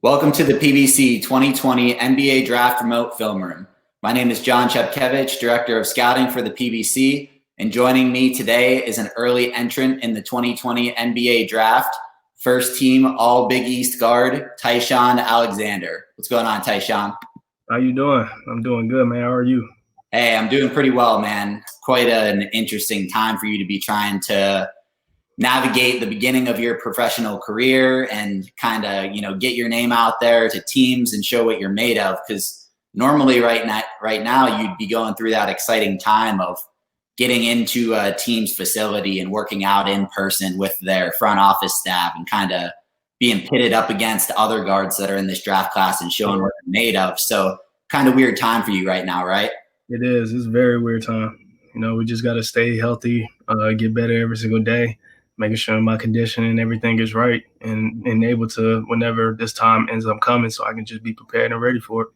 Welcome to the PBC 2020 NBA Draft Remote Film Room. My name is Jon Chepkevich, Director of Scouting for the PBC, and joining me today is an early entrant in the 2020 NBA Draft, first team All Big East guard, Ty-Shon Alexander. What's going on, Ty-Shon? How you doing? I'm doing good, man. How are you? Hey, I'm doing pretty well, man. Quite an interesting time for you to be trying to navigate the beginning of your professional career and kind of, get your name out there to teams and show what you're made of. Because normally right now you'd be going through that exciting time of getting into a team's facility and working out in person with their front office staff and kind of being pitted up against other guards that are in this draft class and showing what they're made of. So kind of weird time for you right now, right? It is. It's a very weird time. We just got to stay healthy, get better every single day, making sure my condition and everything is right and able to, whenever this time ends up coming, so I can just be prepared and ready for it.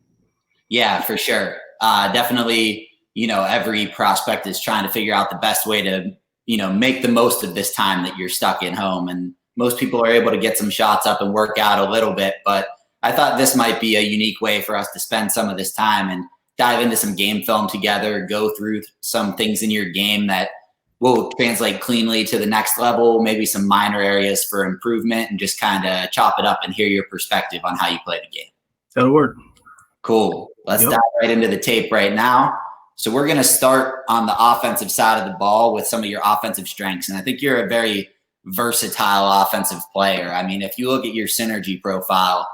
Yeah, for sure. Definitely, every prospect is trying to figure out the best way to, make the most of this time that you're stuck at home. And most people are able to get some shots up and work out a little bit. But I thought this might be a unique way for us to spend some of this time and dive into some game film together, go through some things in your game that will translate cleanly to the next level, maybe some minor areas for improvement, and just kind of chop it up and hear your perspective on how you play the game. That'll work. Cool. Let's dive right into the tape right now. So we're going to start on the offensive side of the ball with some of your offensive strengths. And I think you're a very versatile offensive player. I mean, if you look at your synergy profile,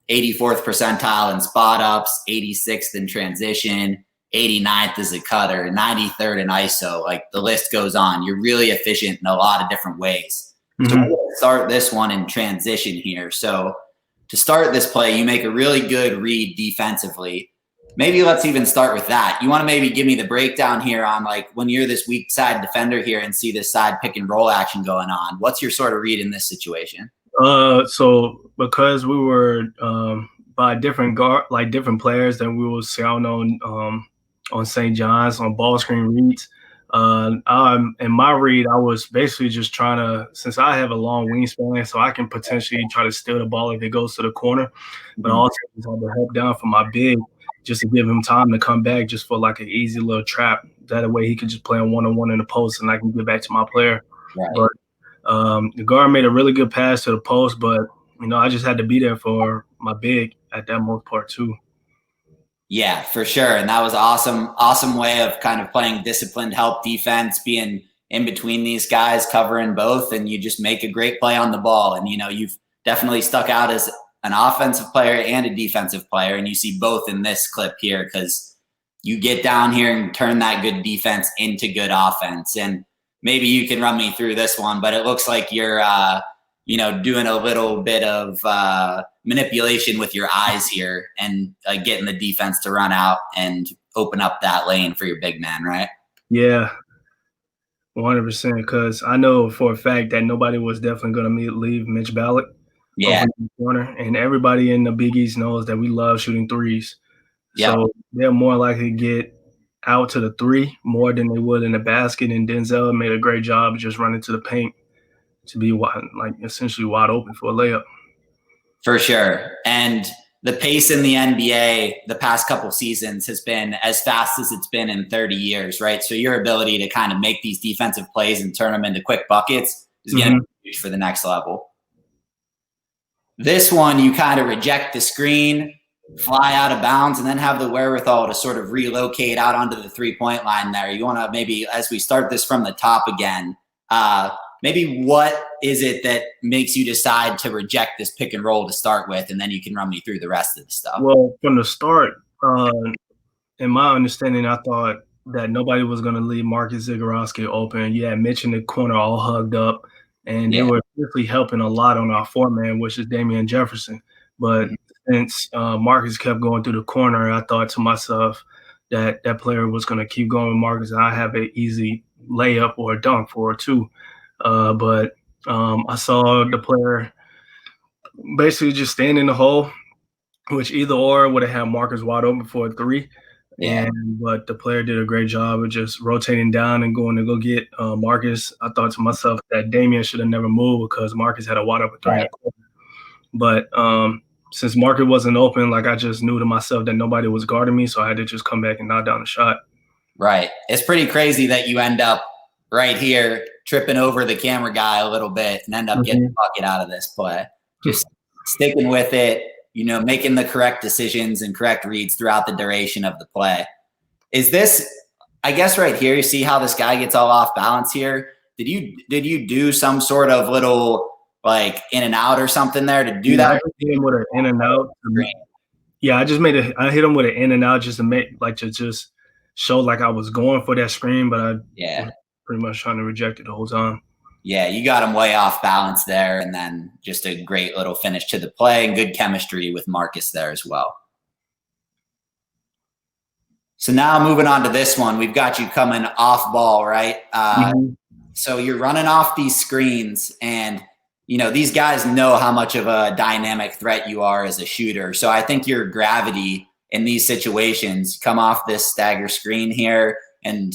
84th percentile in spot ups, 86th in transition, 89th as a cutter, 93rd in ISO. Like the list goes on. You're really efficient in a lot of different ways. Mm-hmm. So we're going to start this one in transition here. So to start this play, you make a really good read defensively. Maybe let's even start with that. You want to maybe give me the breakdown here on like when you're this weak side defender here and see this side pick and roll action going on. What's your sort of read in this situation? So because we were by different different players that we were scouting on St. John's on ball screen reads. In my read, I was basically just trying to, since I have a long wingspan, so I can potentially try to steal the ball if it goes to the corner, but also just have to help down for my big just to give him time to come back just for like an easy little trap. That way he could just play on one-on-one in the post and I can get back to my player. Right. But the guard made a really good pass to the post, but, I just had to be there for my big at that most part too. Yeah, for sure. And that was awesome way of kind of playing disciplined help defense, being in between these guys, covering both, and you just make a great play on the ball. And, you've definitely stuck out as an offensive player and a defensive player, and you see both in this clip here because you get down here and turn that good defense into good offense. And maybe you can run me through this one, but it looks like you're doing a little bit of manipulation with your eyes here and getting the defense to run out and open up that lane for your big man, right? Yeah, 100%. Because I know for a fact that nobody was definitely going to leave Mitch Ballard. Yeah. In the corner, and everybody in the Big East knows that we love shooting threes. Yep. So they're more likely to get out to the three more than they would in the basket. And Denzel made a great job of just running to the paint to be essentially wide open for a layup. For sure. And the pace in the NBA the past couple seasons has been as fast as it's been in 30 years, right? So your ability to kind of make these defensive plays and turn them into quick buckets is going to be huge for the next level. This one, you kind of reject the screen, fly out of bounds, and then have the wherewithal to sort of relocate out onto the three-point line there. You want to maybe, as we start this from the top again, maybe what is it that makes you decide to reject this pick and roll to start with, and then you can run me through the rest of the stuff? Well, from the start, in my understanding, I thought that nobody was going to leave Marcus Zagorowski open. You had Mitch in the corner all hugged up, and they were really helping a lot on our four-man, which is Damian Jefferson. But since Marcus kept going through the corner, I thought to myself that that player was going to keep going with Marcus, and I have an easy layup or a dunk for it too. But I saw the player basically just stand in the hole, which either or would have had Marcus wide open for a three. Yeah. But the player did a great job of just rotating down and going to go get Marcus. I thought to myself that Damian should have never moved because Marcus had a wide open three. Right. But since market wasn't open, like I just knew to myself that nobody was guarding me, so I had to just come back and knock down the shot. Right. It's pretty crazy that you end up right here tripping over the camera guy a little bit and end up getting the bucket out of this play. Just sticking with it, making the correct decisions and correct reads throughout the duration of the play. Is this, I guess right here, you see how this guy gets all off balance here? Did you do some sort of little like in and out or something there to do that? I hit him with an in and out. Yeah, I hit him with an in and out just to just show like I was going for that screen, but I was pretty much trying to reject it the whole time. Yeah, you got him way off balance there, and then just a great little finish to the play and good chemistry with Marcus there as well. So now moving on to this one, we've got you coming off ball, right? So you're running off these screens, and these guys know how much of a dynamic threat you are as a shooter. So I think your gravity in these situations, come off this stagger screen here, and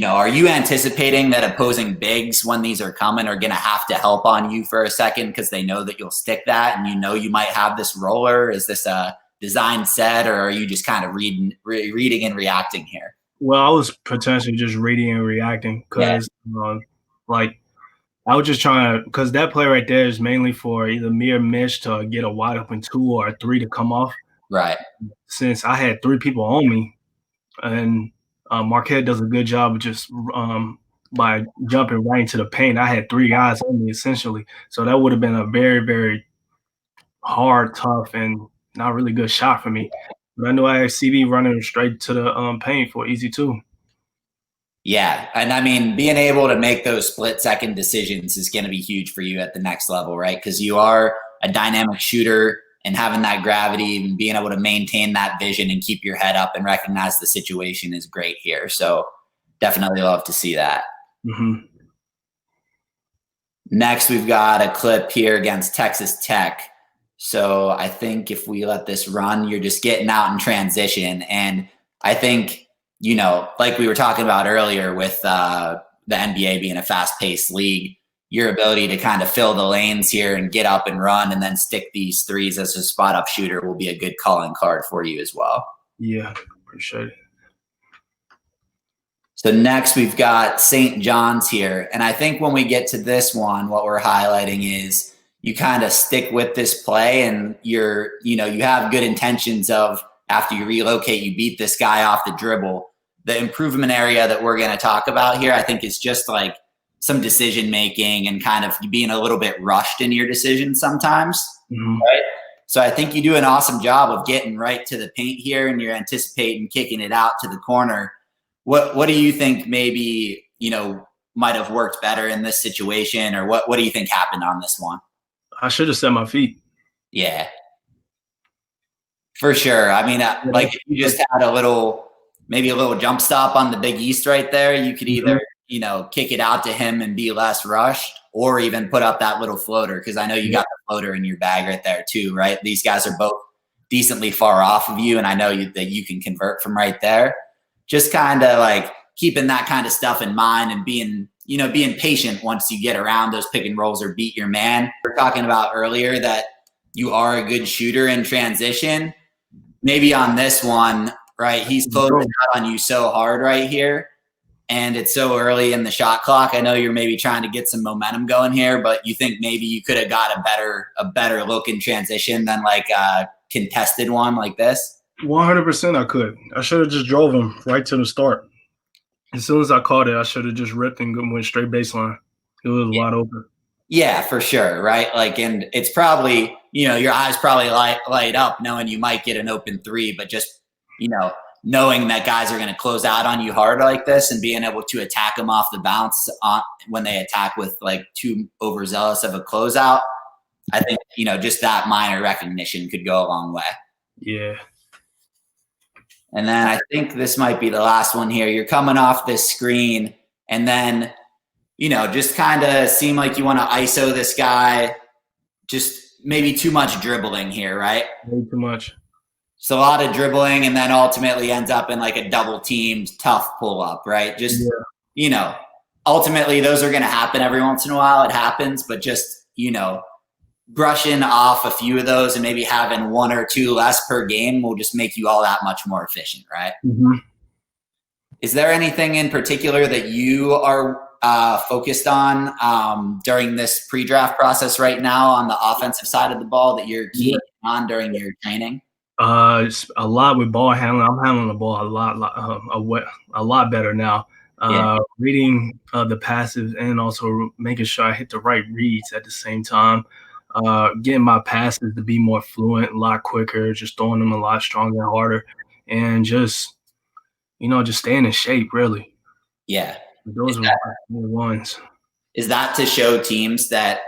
are you anticipating that opposing bigs when these are coming are going to have to help on you for a second because they know that you'll stick that and you might have this roller? Is this a design set, or are you just kind of reading and reacting here? Well, I was potentially just reading and reacting because I was just trying to, because that play right there is mainly for either me or Mitch to get a wide open 2 or a 3 to come off. Right. Since I had 3 people on me, and Marquette does a good job of just by jumping right into the paint. I had 3 guys on me essentially, so that would have been a very, very hard, tough, and not really good shot for me. But I knew I had CB running straight to the paint for easy 2. Yeah, and I mean, being able to make those split-second decisions is going to be huge for you at the next level, right? Because you are a dynamic shooter, and having that gravity and being able to maintain that vision and keep your head up and recognize the situation is great here. So definitely love to see that. Next, we've got a clip here against Texas Tech. So I think if we let this run, you're just getting out in transition. And I think, like we were talking about earlier with the NBA being a fast-paced league, your ability to kind of fill the lanes here and get up and run and then stick these threes as a spot-up shooter will be a good calling card for you as well. Yeah, appreciate it. So next we've got St. John's here. And I think when we get to this one, what we're highlighting is you kind of stick with this play and you have good intentions of after you relocate, you beat this guy off the dribble. The improvement area that we're going to talk about here, I think is just like some decision making and kind of being a little bit rushed in your decisions sometimes. Right? So I think you do an awesome job of getting right to the paint here and you're anticipating kicking it out to the corner. What do you think maybe, might have worked better in this situation, or what do you think happened on this one? I should have set my feet. Yeah, for sure. I mean, like if you just had maybe a little jump stop on the Big East right there, you could either, kick it out to him and be less rushed, or even put up that little floater. Cause I know you got the floater in your bag right there too, right? These guys are both decently far off of you. And I know that you can convert from right there. Just kind of like keeping that kind of stuff in mind and being patient once you get around those pick and rolls or beat your man. We were talking about earlier that you are a good shooter in transition. Maybe on this one, right, he's closing out on you so hard right here, and it's so early in the shot clock. I know you're maybe trying to get some momentum going here, but you think maybe you could have got a better look in transition than like a contested one like this? 100% I could. I should have just drove him right to the start. As soon as I caught it, I should have just ripped and went straight baseline. It was wide open. Yeah, for sure, right? Like, and it's probably, your eyes probably light up knowing you might get an open 3, but just, knowing that guys are going to close out on you hard like this and being able to attack them off the bounce when they attack with like too overzealous of a closeout, I think, just that minor recognition could go a long way. Yeah. And then I think this might be the last one here. You're coming off this screen and then, just kind of seem like you want to ISO this guy. Just maybe too much dribbling here, right? Way too much. So a lot of dribbling and then ultimately ends up in like a double teamed tough pull up, right? Just, ultimately those are going to happen every once in a while. It happens, but just, brushing off a few of those and maybe having one or two less per game will just make you all that much more efficient, right? Mm-hmm. Is there anything in particular that you are focused on during this pre-draft process right now on the offensive side of the ball that you're keying on during your training? It's a lot with ball handling. I'm handling the ball a lot better now. Reading the passes and also making sure I hit the right reads at the same time. Getting my passes to be more fluent, a lot quicker, just throwing them a lot stronger and harder, and just staying in shape, really. Yeah. Those were the ones. Is that to show teams that,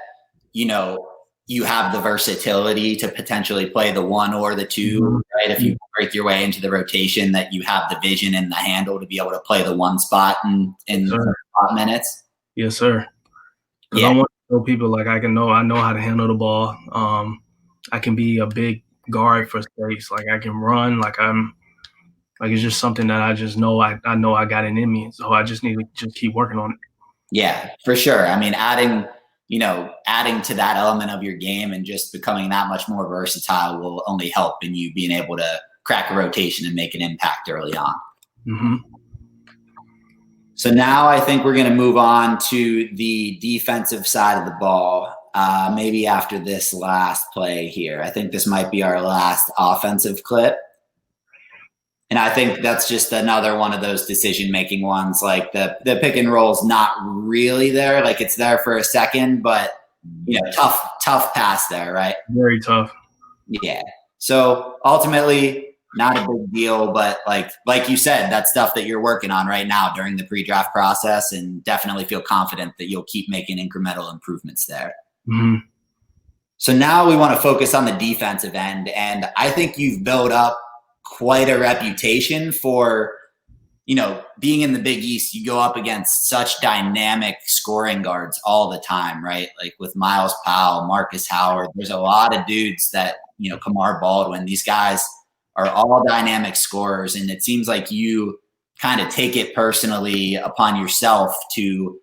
you have the versatility to potentially play the one or the two, right? If you break your way into the rotation, that you have the vision and the handle to be able to play the one spot in spot minutes? Yes, sir. Because I want to show people like I know how to handle the ball. I can be a big guard for space. Like I can run. It's just something that I just know I know I got it in me. So I just need to just keep working on it. Yeah, for sure. I mean, adding to that element of your game and just becoming that much more versatile will only help in you being able to crack a rotation and make an impact early on. Mm-hmm. So now I think we're going to move on to the defensive side of the ball. Maybe after this last play here, I think this might be our last offensive clip. And I think that's just another one of those decision-making ones. Like the pick and roll is not really there. Like it's there for a second, but tough pass there, right? Very tough. Yeah. So ultimately, not a big deal, but like you said, that's stuff that you're working on right now during the pre-draft process, and definitely feel confident that you'll keep making incremental improvements there. Mm-hmm. So now we want to focus on the defensive end, and I think you've built up quite a reputation for, being in the Big East. You go up against such dynamic scoring guards all the time, right? Like with Miles Powell, Marcus Howard, there's a lot of dudes that, Kamar Baldwin, these guys are all dynamic scorers. And it seems like you kind of take it personally upon yourself to,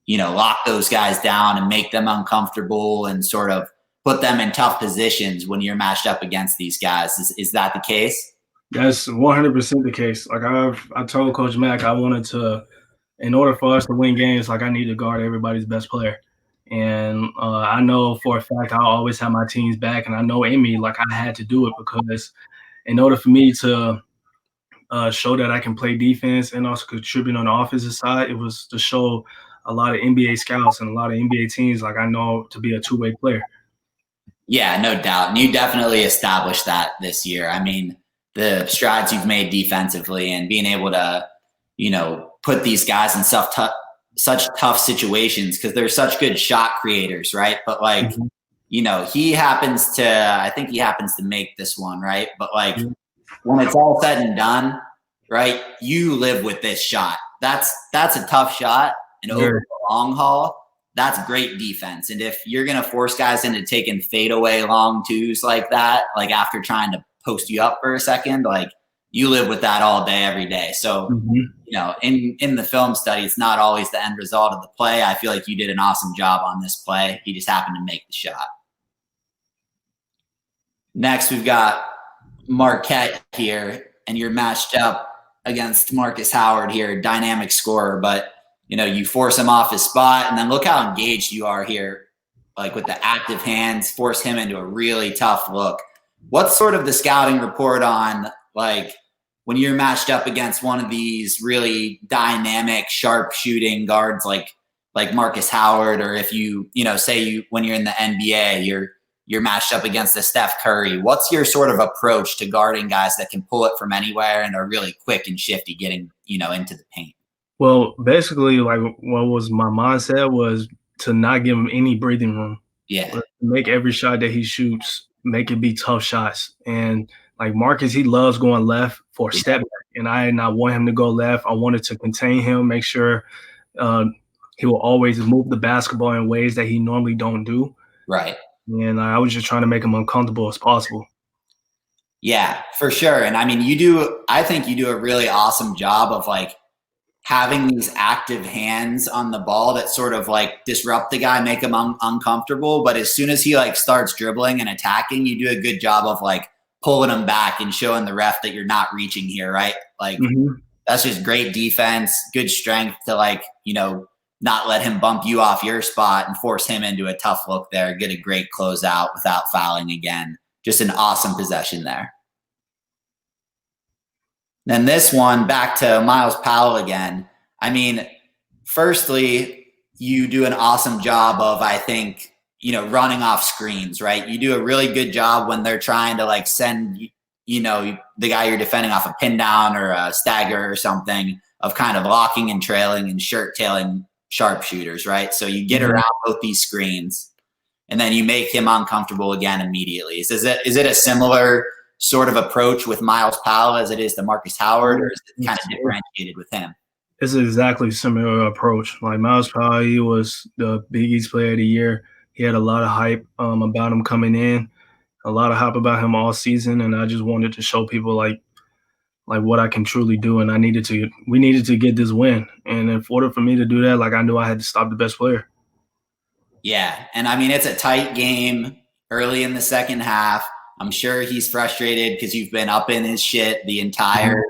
lock those guys down and make them uncomfortable and sort of put them in tough positions when you're matched up against these guys. Is that the case? That's 100% the case. Like I told Coach Mack, I wanted to, in order for us to win games, like I need to guard everybody's best player. And I know for a fact I'll always have my team's back, and I know in me, like I had to do it because in order for me to show that I can play defense and also contribute on the offensive side, it was to show a lot of NBA scouts and a lot of NBA teams like I know to be a two-way player. Yeah, no doubt. And you definitely established that this year. I mean, the strides you've made defensively and being able to, put these guys in such tough situations because they're such good shot creators, right? But I think he happens to make this one, right? But when it's all said and done, right, you live with this shot. That's a tough shot. And over the long haul, that's great defense. And if you're going to force guys into taking fadeaway long twos like that, like after trying to post you up for a second, like you live with that all day, every day. So, in the film study, it's not always the end result of the play. I feel like you did an awesome job on this play. He just happened to make the shot. Next, we've got Marquette here, and you're matched up against Marcus Howard here, dynamic scorer, but you force him off his spot, and then look how engaged you are here, like with the active hands, force him into a really tough look. What's sort of the scouting report on when you're matched up against one of these really dynamic, sharp shooting guards like Marcus Howard, or if when you're in the NBA, you're matched up against a Steph Curry. What's your sort of approach to guarding guys that can pull it from anywhere and are really quick and shifty getting, into the paint? Well, basically, what was my mindset was to not give him any breathing room. Yeah. Make every shot that he shoots, make it be tough shots. And like Marcus, he loves going left for a step back, and I did not want him to go left. I wanted to contain him, make sure he will always move the basketball in ways that he normally don't do. Right. And I was just trying to make him uncomfortable as possible. Yeah, for sure. And I mean, I think you do a really awesome job of having these active hands on the ball that sort of like disrupt the guy, make him uncomfortable. But as soon as he like starts dribbling and attacking, you do a good job of like pulling him back and showing the ref that you're not reaching here, right? Like that's just great defense, good strength to like, you know, not let him bump you off your spot and force him into a tough look there. Get a great closeout without fouling again. Just an awesome possession there. Then this one, back to Myles Powell again. I mean, firstly, you do an awesome job of, I think, you know, running off screens, right? You do a really good job when they're trying to like send, you know, the guy you're defending off a pin down or a stagger or something, of kind of locking and trailing and shirt tailing sharpshooters, right? So you get around both these screens and then you make him uncomfortable again immediately. Is it a similar sort of approach with Myles Powell as it is to Marcus Howard, or is it kind of differentiated with him? It's exactly similar approach. Like Myles Powell, he was the Big East Player of the Year. He had a lot of hype about him coming in, a lot of hype about him all season, and I just wanted to show people like what I can truly do, and we needed to get this win. And in order for me to do that, like I knew I had to stop the best player. Yeah, and I mean, it's a tight game early in the second half. I'm sure he's frustrated because you've been up in his shit the entire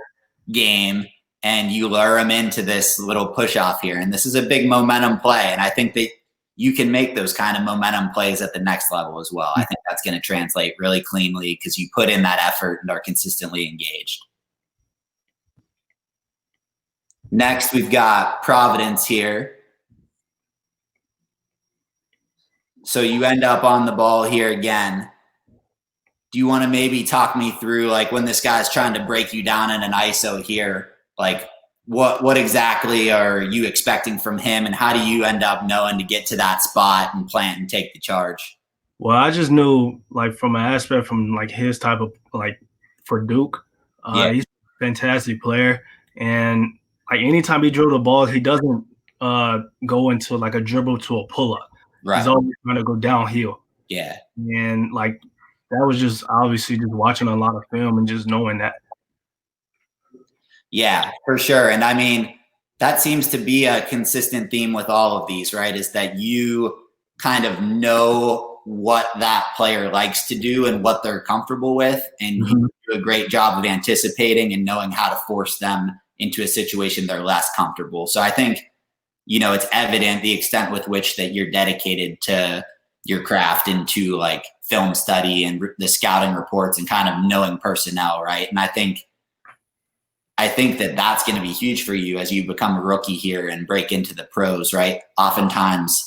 game, and you lure him into this little push off here. And this is a big momentum play. And I think that you can make those kind of momentum plays at the next level as well. I think that's going to translate really cleanly because you put in that effort and are consistently engaged. Next, we've got Providence here. So you end up on the ball here again. Do you want to maybe talk me through like when this guy's trying to break you down in an ISO here, like what exactly are you expecting from him, and how do you end up knowing to get to that spot and plant and take the charge? Well, I just knew like from an aspect from like his type of like for Duke, he's a fantastic player, and like anytime he dribbles the ball, he doesn't go into like a dribble to a pull up. Right. He's always trying to go downhill. Yeah, and like. That was just obviously just watching a lot of film and just knowing that. Yeah, for sure. And I mean, that seems to be a consistent theme with all of these, right? Is that you kind of know what that player likes to do and what they're comfortable with. And you do a great job of anticipating and knowing how to force them into a situation they're less comfortable. So I think, you know, it's evident the extent with which that you're dedicated to your craft and to like film study and the scouting reports and kind of knowing personnel, right? And I think that that's going to be huge for you as you become a rookie here and break into the pros, right? Oftentimes,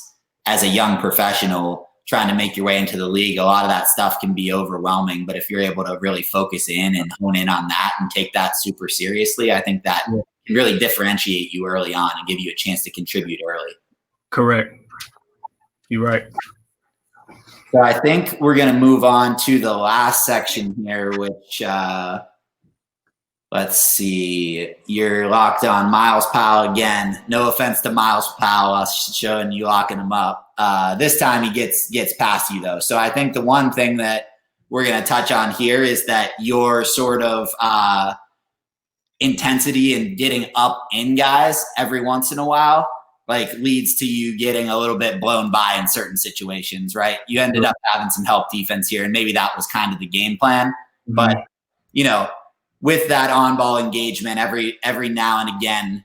as a young professional trying to make your way into the league, a lot of that stuff can be overwhelming. But if you're able to really focus in and hone in on that and take that super seriously, I think that can really differentiate you early on and give you a chance to contribute early. Correct. You're right. So I think we're going to move on to the last section here, which let's see. You're locked on Myles Powell again. No offense to Myles Powell, us showing you locking him up. This time he gets past you though. So I think the one thing that we're going to touch on here is that your sort of intensity in getting up in guys every once in a while like leads to you getting a little bit blown by in certain situations, right? You ended up having some help defense here, and maybe that was kind of the game plan. But, you know, with that on-ball engagement, every now and again,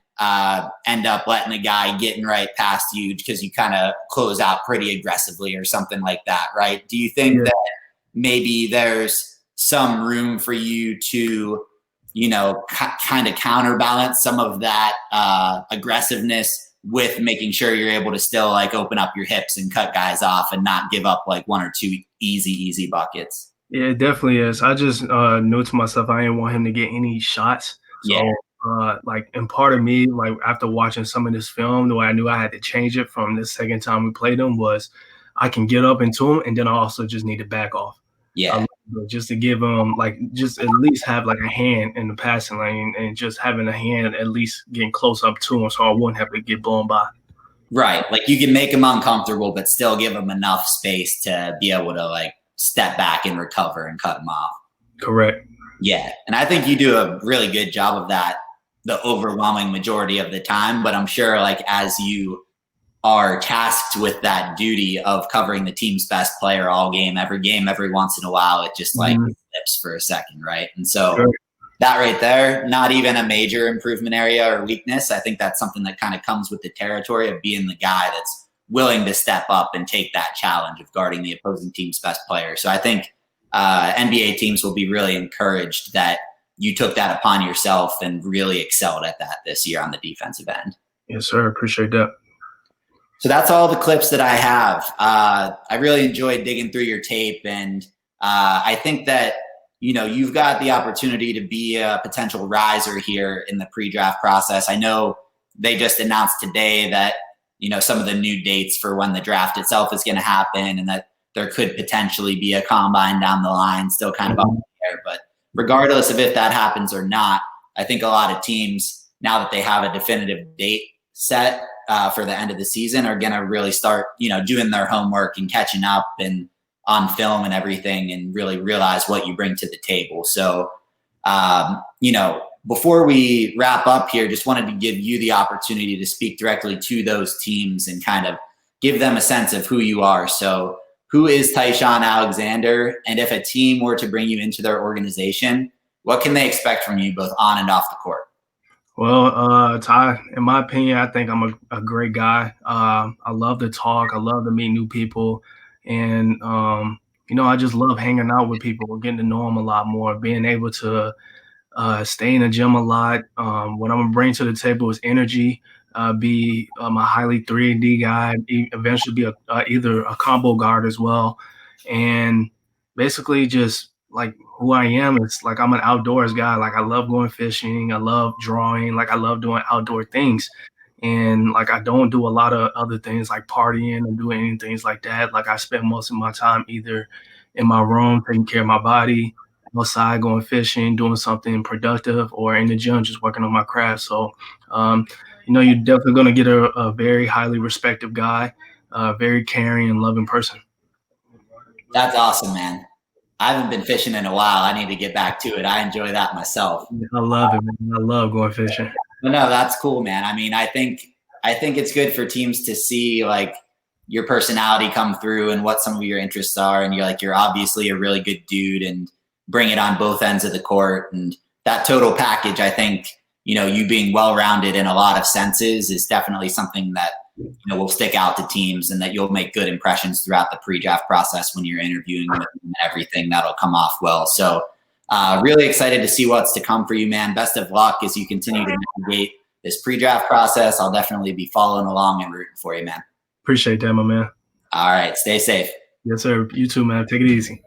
end up letting a guy getting right past you because you kind of close out pretty aggressively or something like that, right? Do you think that maybe there's some room for you to, you know, kind of counterbalance some of that aggressiveness with making sure you're able to still like open up your hips and cut guys off and not give up like one or two easy buckets? Yeah, it definitely is. I just knew to myself I didn't want him to get any shots. So, like, and part of me, like after watching some of this film, the way I knew I had to change it from the second time we played him was I can get up into him, and then I also just need to back off. Yeah. Just to give him like just at least have like a hand in the passing lane and just having a hand at least getting close up to him so I wouldn't have to get blown by. Right. Like you can make him uncomfortable, but still give him enough space to be able to like step back and recover and cut him off. Correct. Yeah. And I think you do a really good job of that the overwhelming majority of the time, but I'm sure like as you are tasked with that duty of covering the team's best player all game, every once in a while, it just like slips for a second, right? And so that right there, not even a major improvement area or weakness. I think that's something that kind of comes with the territory of being the guy that's willing to step up and take that challenge of guarding the opposing team's best player. So I think NBA teams will be really encouraged that you took that upon yourself and really excelled at that this year on the defensive end. Yes, sir. Appreciate that. So that's all the clips that I have. I really enjoyed digging through your tape, and I think that, you know, you've got the opportunity to be a potential riser here in the pre-draft process. I know they just announced today that, you know, some of the new dates for when the draft itself is going to happen, and that there could potentially be a combine down the line, still kind of up in the air. But regardless of if that happens or not, I think a lot of teams, now that they have a definitive date set for the end of the season, are going to really start, you know, doing their homework and catching up and on film and everything, and really realize what you bring to the table. So, you know, before we wrap up here, just wanted to give you the opportunity to speak directly to those teams and kind of give them a sense of who you are. So who is Ty-Shon Alexander? And if a team were to bring you into their organization, what can they expect from you both on and off the court? Well, Ty, in my opinion, I think I'm a great guy. I love to talk. I love to meet new people. And, you know, I just love hanging out with people, getting to know them a lot more, being able to stay in the gym a lot. What I'm going to bring to the table is energy, be a highly 3-and-D guy, eventually be either a combo guard as well. And basically just like who I am, it's like I'm an outdoors guy. Like I love going fishing. I love drawing. Like I love doing outdoor things. And like I don't do a lot of other things like partying and doing any things like that. Like I spend most of my time either in my room taking care of my body, outside going fishing, doing something productive, or in the gym just working on my craft. So, you know, you're definitely going to get a very highly respected guy, very caring and loving person. That's awesome, man. I haven't been fishing in a while. I need to get back to it. I enjoy that myself. I love it, man. I love going fishing. But no, that's cool, man. I mean, I think it's good for teams to see like your personality come through and what some of your interests are. And you're obviously a really good dude and bring it on both ends of the court. And that total package, I think, you know, you being well-rounded in a lot of senses is definitely something that, you know, will stick out to teams, and that you'll make good impressions throughout the pre-draft process when you're interviewing with them and everything. That'll come off well. So really excited to see what's to come for you, man. Best of luck as you continue to navigate this pre-draft process. I'll definitely be following along and rooting for you, man. Appreciate that, my man. All right. Stay safe. Yes, sir. You too, man. Take it easy.